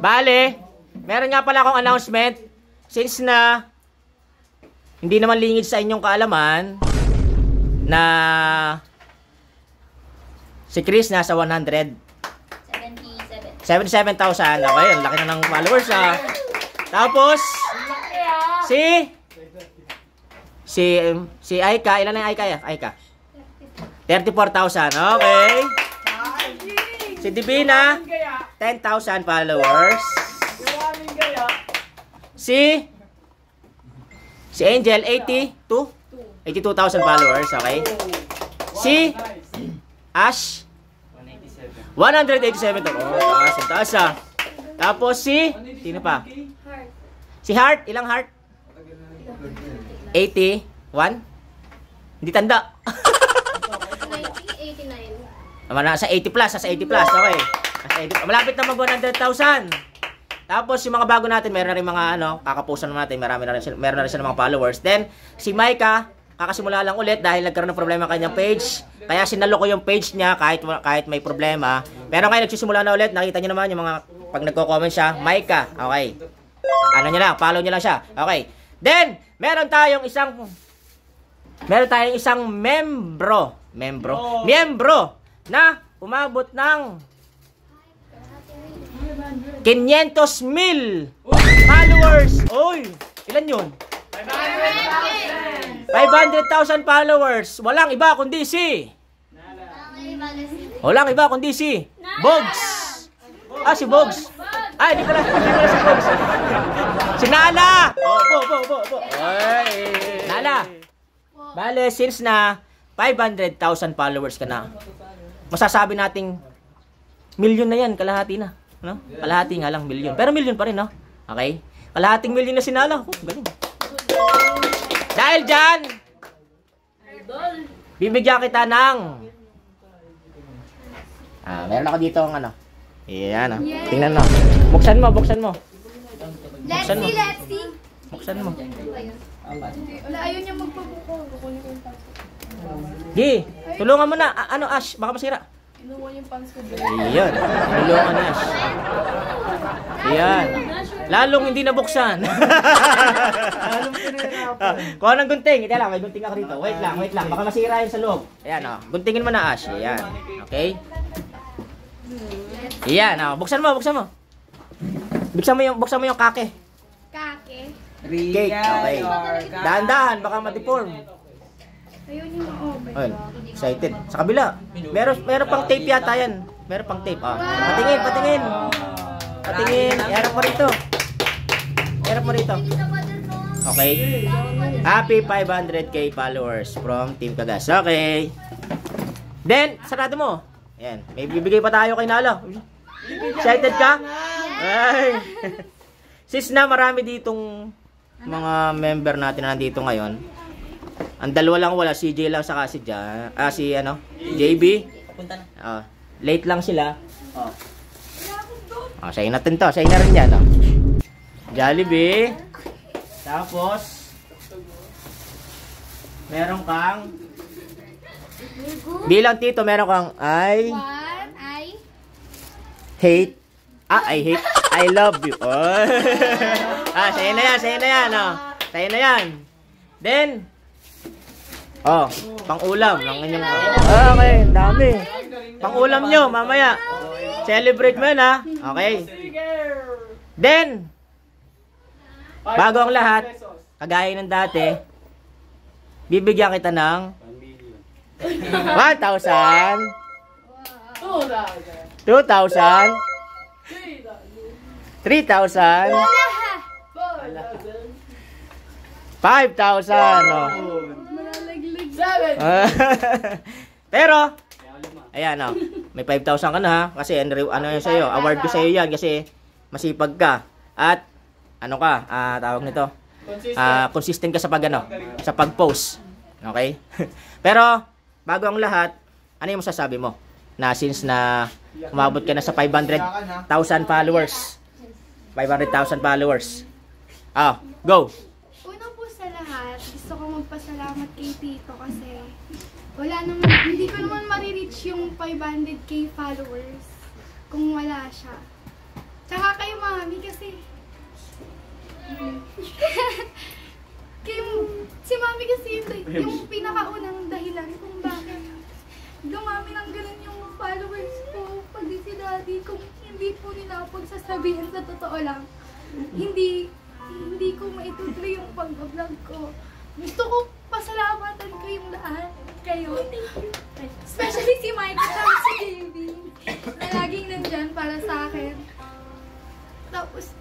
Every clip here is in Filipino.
Bale, meron nga pala akong announcement. Since na hindi naman lingid sa inyong kaalaman na si Chris nasa 77,000. Okay, ang laki na ng followers ha. Tapos si Aika, ilan na yung Aika? 34,000. Okay. Si Divina 10,000 followers. Si Angel 82,000 followers, okay? Si Ash 187. Oh, taas ah. Tapos sino pa? Si Heart, ilang Heart? 81? Hindi tanda. 89. Nasa 80 plus, okay. Malapit na mag 100,000. Tapos yung mga bago natin, meron na rin mga kakapusan natin, meron na rin sila mga followers. Then si Micah, kakasimula lang ulit dahil nagkaroon ng problema kanyang page. Kaya sinalo ko yung page niya kahit may problema. Pero ngayon nagsisimula na ulit, nakita niyo naman yung mga pag nagko-comment siya, Micah, okay. Ano niya lang, follow niyo lang siya. Okay. Then meron tayong isang membro na umabot ng 500,000 followers. Oy, ilan yun? 500,000 followers. Walang iba kundi si Bogs. Si Bogs. Hindi pala si Bogs. Si Nala. Nala. Bale, since na 500,000 followers ka na, masasabi nating milyon na yan, kalahati na. No? Kalahati nga lang, milyon. Pero milyon pa rin, no? Okay? Kalahating milyon na sinala. Galing. Dahil dyan, bibigyan kita ng meron ako dito ang Ayan, tingnan mo. Buksan mo. Let's see. Buksan mo. Wala, ayaw niya magpabuko. Gi, tulungan mo na. Ash, baka masira. Inuwan yung pants ko. Ayan, tulungan Ash. Ayan. Lalong hindi nabuksan. Kuha ng gunting. Ito lang, may gunting ako rito. Wait lang. Baka masira yun sa loob. Ayan, guntingin mo na Ash. Ayan. Okay? Ayan, buksan mo. Buksan mo yung kake. Kake? Cake, okay. Dahan-dahan, baka ma-deform. Ayaw niyo ma-open. Ayun, excited. Sa kabila, meron pang tape yata yan. Meron pang tape. Patingin. Meron pa rito. Okay. Happy 500k followers from Team Kagas. Okay. Then, sarado mo. Ayan, may bibigay pa tayo kay Nala. Excited ka? Ay. Sis na marami ditong mga member natin na nandito ngayon. Ang dalawa lang wala, si CJ lang saka si JB. Late lang sila. Sa'yo natin to. Sa'yo na rin yan. Jollibee. Tapos, meron kang bilang tito, meron kang I hate. I love you. Sa'yo na yan. Sa'yo na yan. Then, pang-ulam ng inyong okay, dami. Pang-ulam nyo, mamaya. Celebrate mo yun, Okay. Then, bago ang lahat, kagaya ng dati, bibigyan kita ng 1,000, 2,000, 3,000, 5,000, pero, ayan may 5,000 ka na kasi yun sa'yo, award ko sa'yo yan kasi masipag ka at tawag nito, consistent ka sa sa pag-post. Okay? Pero, bago ang lahat, ano yung masasabi mo? Na since na umabot ka na sa 500,000 followers. 500,000 followers. Go! Sa lahat, gusto ko magpasalamat kay Tito kasi hindi ko naman ma-reach yung 500k followers kung wala siya. Tsaka kayo mga Si Mami kasi yung pinakaunang dahilan kung bakit dumami ng ganun yung followers ko. Pati si Daddy, kung hindi po nila ako sasabihin sa totoo lang, hindi ko maitutuloy yung pag-vlog ko. Gusto ko pasalamatan kayong lahat. Kayo. Especially si Mike at si JB na laging nandyan para sa akin. Tapos,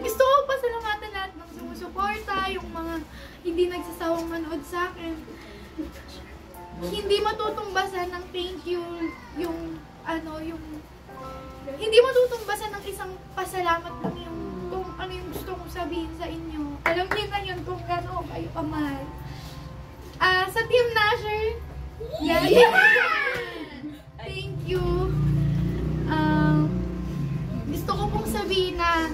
gusto ko pasalamatan lahat ng sumusuporta, yung mga hindi nagsasawang manood sa akin. Hindi matutumbasan ng thank you, hindi matutumbasan ng isang pasalamat lang yung kung ano yung gusto kong sabihin sa inyo. Alam niyo na yun kung gano'n kayo kamahal. Sa Team Nasher, thank you. Gusto ko pong sabihin na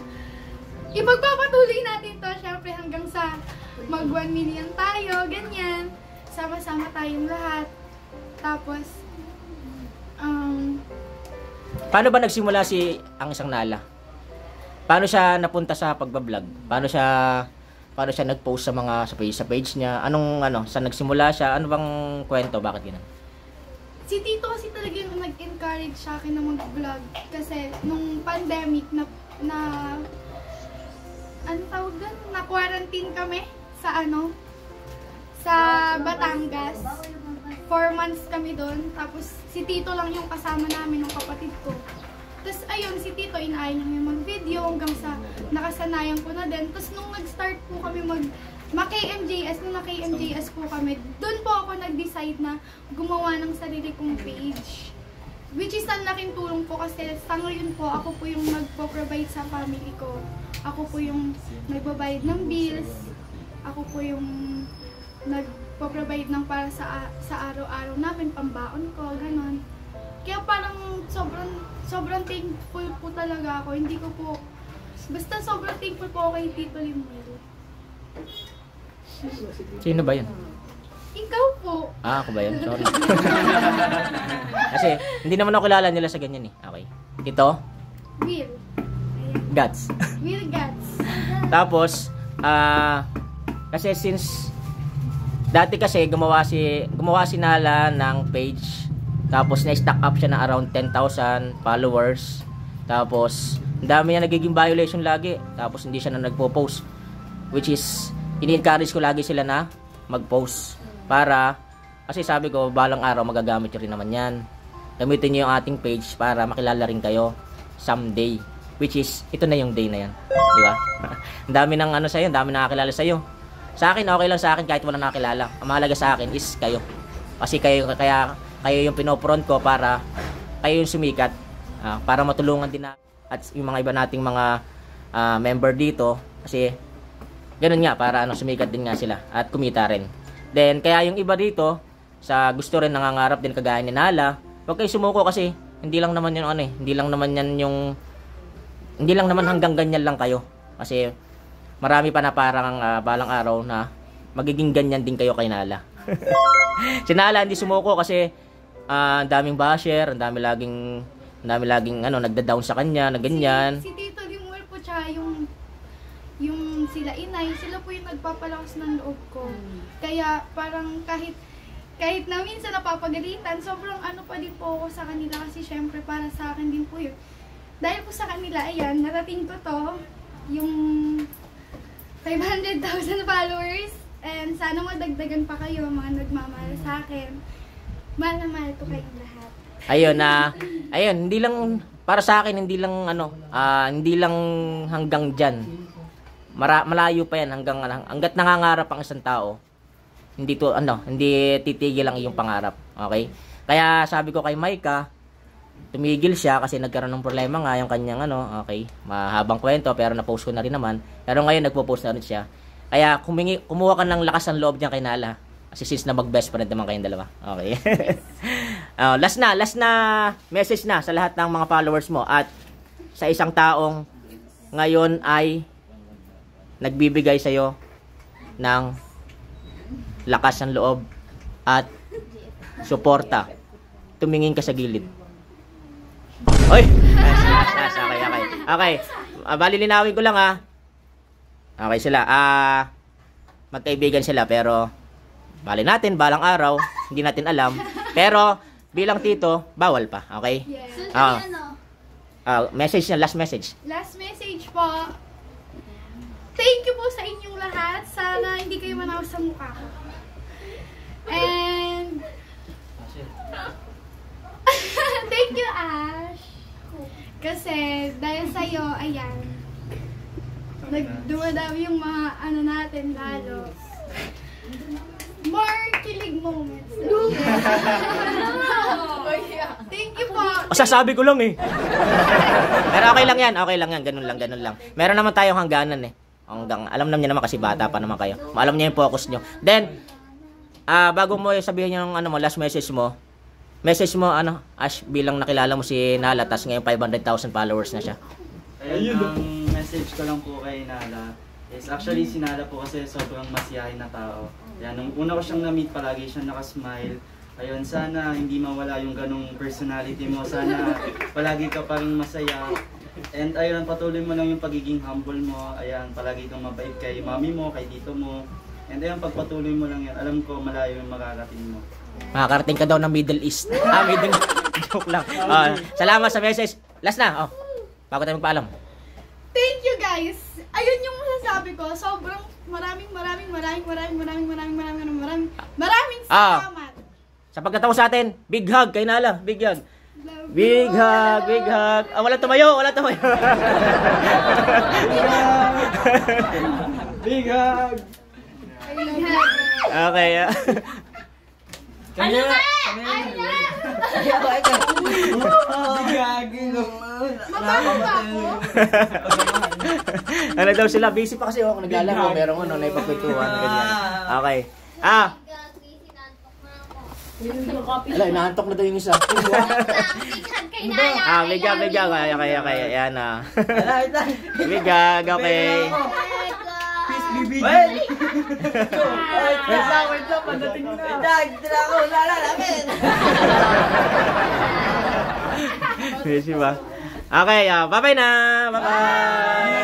ipagpapatuloy natin to, syempre hanggang sa mag 1 million tayo, ganyan. Sama-sama tayong lahat. Tapos, paano ba nagsimula ang isang Nala? Paano siya napunta sa pagbablog? Paano siya nag-post sa page niya? Saan nagsimula siya? Ano bang kwento? Bakit gano'n? Si Tito kasi talaga yung nag-encourage sa akin na mag-vlog. Kasi nung pandemic na-quarantine kami sa Batangas. 4 months kami doon. Tapos si Tito lang yung kasama namin ng kapatid ko. Tapos ayun, si Tito inaaya niya mag-video hanggang sa nakasanayan ko na din. Tapos nung nag-start po kami nung naka-MJS po kami, doon po ako nag-decide na gumawa ng sarili kong page. Which is ang laking tulong po kasi sa ngayon po, ako po yung nagpo-provide sa family ko. Ako po yung nagbabayad ng bills. Ako po yung nagpo-provide ng para sa araw-araw namin, pambaon ko, ganon. Kaya parang sobrang thankful po talaga ako. Hindi ko po, basta sobrang thankful po ako kay Tito Limuel. Sino ba yun? Ikaw po. Ako ba yun? Sorry. Kasi hindi naman ako kilala nila sa ganyan eh. Okay. Ito? Will. Guts. Will Guts. Tapos, kasi since dati kasi gumawa si Nala ng page. Tapos na-stack up siya ng around 10,000 followers. Tapos, ang dami niya nagiging violation lagi. Tapos hindi siya na nagpo-post. Which is, ini-encourage ko lagi sila na mag-post. Kasi sabi ko, balang araw magagamit nyo rin naman yan. Gamitin nyo yung ating page para makilala rin kayo someday. Which is, ito na yung day na yan. Di ba? Ang dami ng sa'yo, ang dami nakakilala sa'yo. Sa akin, okay lang sa akin kahit walang nakakilala. Ang mahalaga sa akin is kayo. Kasi kayo yung pinopront ko para kayo yung sumikat. Para matulungan din na at yung mga iba nating mga member dito. Kasi, ganun nga, para sumikat din nga sila at kumita rin. Then, kaya yung iba dito, sa gusto rin nangangarap din kagaya ni Nala, huwag kayo sumuko kasi hindi lang naman hanggang ganyan lang kayo. Kasi, marami pa na parang balang araw na magiging ganyan din kayo kay Nala. Si Nala hindi sumuko kasi ang daming basher, ang dami laging nagda-down sa kanya na ganyan. Si Tito Limuel po tsaka yung sila inay, sila po yung nagpapalakas ng loob ko. Kaya parang kahit na minsan napapagalitan, sobrang pa din po ako sa kanila kasi syempre para sa akin din po yun. Dahil po sa kanila, ayan, narating ko to, yung 500,000 followers. And sana madagdagan pa kayo, mga nagmamahal sa akin. Mahal na mahal ko kayong lahat. Ayun, hindi lang, para sa akin, hindi lang hanggang dyan. Malayo pa yan hanggat nangangarap ang isang tao. Hindi titigil ang iyong pangarap. Okay? Kaya sabi ko kay Micah, tumigil siya kasi nagkaroon ng problema nga yung kanyang okay, mahabang kwento pero na-post ko na rin naman. Pero ngayon nagpo-post na rin siya. Kaya kumuha ka ng lakas ng loob niya kay Nala. Kasi since na mag-best friend naman kayong dalawa. Okay. Last na message na sa lahat ng mga followers mo at sa isang taong ngayon ay nagbibigay sa'yo ng lakas ng loob at suporta. Tumingin ka sa gilid. Oy! Okay. Bali linawin ko lang Okay sila. Magkaibigan sila pero bali natin, balang araw, hindi natin alam. Pero bilang tito, bawal pa. Okay? Yeah. Message na, last message. Last message po. Thank you po sa inyong lahat. Sana hindi kayo manaw sa mukha ko. And thank you, Ash. Kasi dahil sa'yo, ayan, nagdumadami yung mga ano natin lalo. More kilig moments. Thank you po. Sasabi ko lang eh. Pero okay lang yan, ganun lang. Meron naman tayong hangganan eh. Alam naman niya naman kasi bata pa naman kayo. Alam niya yung focus niyo. Then, bago mo sabihin yung last message mo, Ash, bilang nakilala mo si Nala, tas ngayon 500,000 followers na siya. Ayun, ang message ko lang po kay Nala is actually si Nala po kasi sobrang masiyahin na tao. Yan, nung una ko siyang na-meet, palagi siyang nakasmile. Ayun, sana hindi mawala yung ganong personality mo. Sana palagi ka pa rin masaya. And ayun, patuloy mo lang yung pagiging humble mo. Ayan, palagi kang mabait kay mami mo, kay tito mo. And ayun, pagpatuloy mo lang yan, alam ko malayo yung makarating mo. Makakarating ka daw ng Middle East. Joke lang. Salamat sa message. Last na, bago tayo magpaalam. Thank you, guys. Ayun yung masasabi ko. Sobrang maraming salamat. Sa pagkataon sa atin, big hug kay Nala. Big hug. Big hug. Wala tumayo. Big hug! Okay. Ano ba? Mabaho ba ako? Ano daw sila? Busy pa kasi ako naglalaro. Merong naipagkwentuhan. Ganyan. Okay. Ala, inaantok na daw yung isa. Big hug. Kaya. Ayan Big hug, okay. Wait lang, pagdating na. Dito ako, namin. Busy ba? Okay, bye-bye na. Bye-bye.